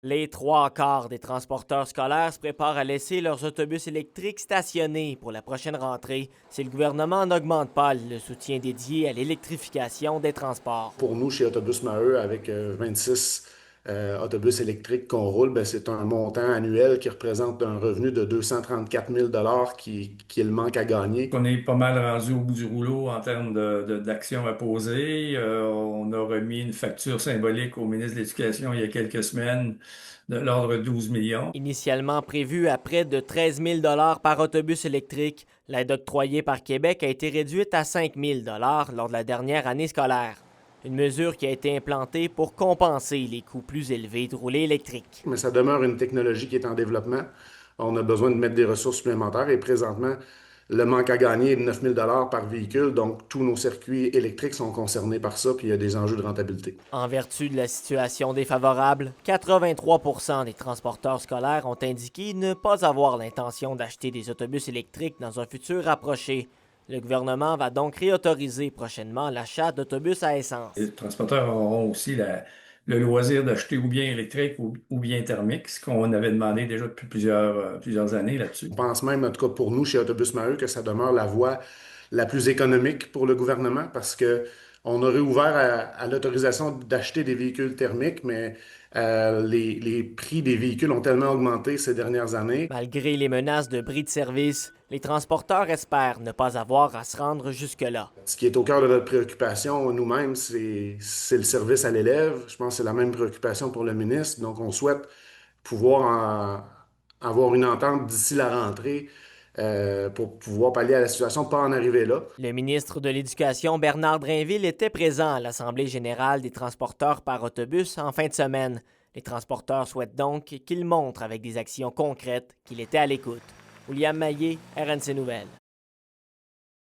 Les trois quarts des transporteurs scolaires se préparent à laisser leurs autobus électriques stationnés pour la prochaine rentrée si le gouvernement n'augmente pas le soutien dédié à l'électrification des transports. Pour nous, chez Autobus Maheu, avec 26 autobus électriques qu'on roule, ben, c'est un montant annuel qui représente un revenu de 234 000 qui est le manque à gagner. On est pas mal rendu au bout du rouleau en termes d'actions à poser. On a remis une facture symbolique au ministre de l'Éducation il y a quelques semaines de l'ordre de 12 millions. Initialement prévue à près de 13 000 par autobus électrique, l'aide octroyée par Québec a été réduite à 5 000 lors de la dernière année scolaire. Une mesure qui a été implantée pour compenser les coûts plus élevés de rouler électrique. Mais ça demeure une technologie qui est en développement. On a besoin de mettre des ressources supplémentaires et présentement, le manque à gagner est de 9 000 par véhicule. Donc, tous nos circuits électriques sont concernés par ça, puis il y a des enjeux de rentabilité. En vertu de la situation défavorable, 83 des transporteurs scolaires ont indiqué ne pas avoir l'intention d'acheter des autobus électriques dans un futur rapproché. Le gouvernement va donc réautoriser prochainement l'achat d'autobus à essence. Les transporteurs auront aussi le loisir d'acheter ou bien électrique ou bien thermique, ce qu'on avait demandé déjà depuis plusieurs années là-dessus. On pense même, en tout cas pour nous, chez Autobus Maheu, que ça demeure la voie la plus économique pour le gouvernement parce que on aurait ouvert à l'autorisation d'acheter des véhicules thermiques, mais les prix des véhicules ont tellement augmenté ces dernières années. Malgré les menaces de bris de service, les transporteurs espèrent ne pas avoir à se rendre jusque-là. Ce qui est au cœur de notre préoccupation nous-mêmes, c'est le service à l'élève. Je pense que c'est la même préoccupation pour le ministre. Donc, on souhaite pouvoir avoir une entente d'ici la rentrée pour pouvoir pallier à la situation, pas en arriver là. Le ministre de l'Éducation, Bernard Drainville, était présent à l'Assemblée générale des transporteurs par autobus en fin de semaine. Les transporteurs souhaitent donc qu'il montre avec des actions concrètes qu'il était à l'écoute. William Maillé, RNC Nouvelles.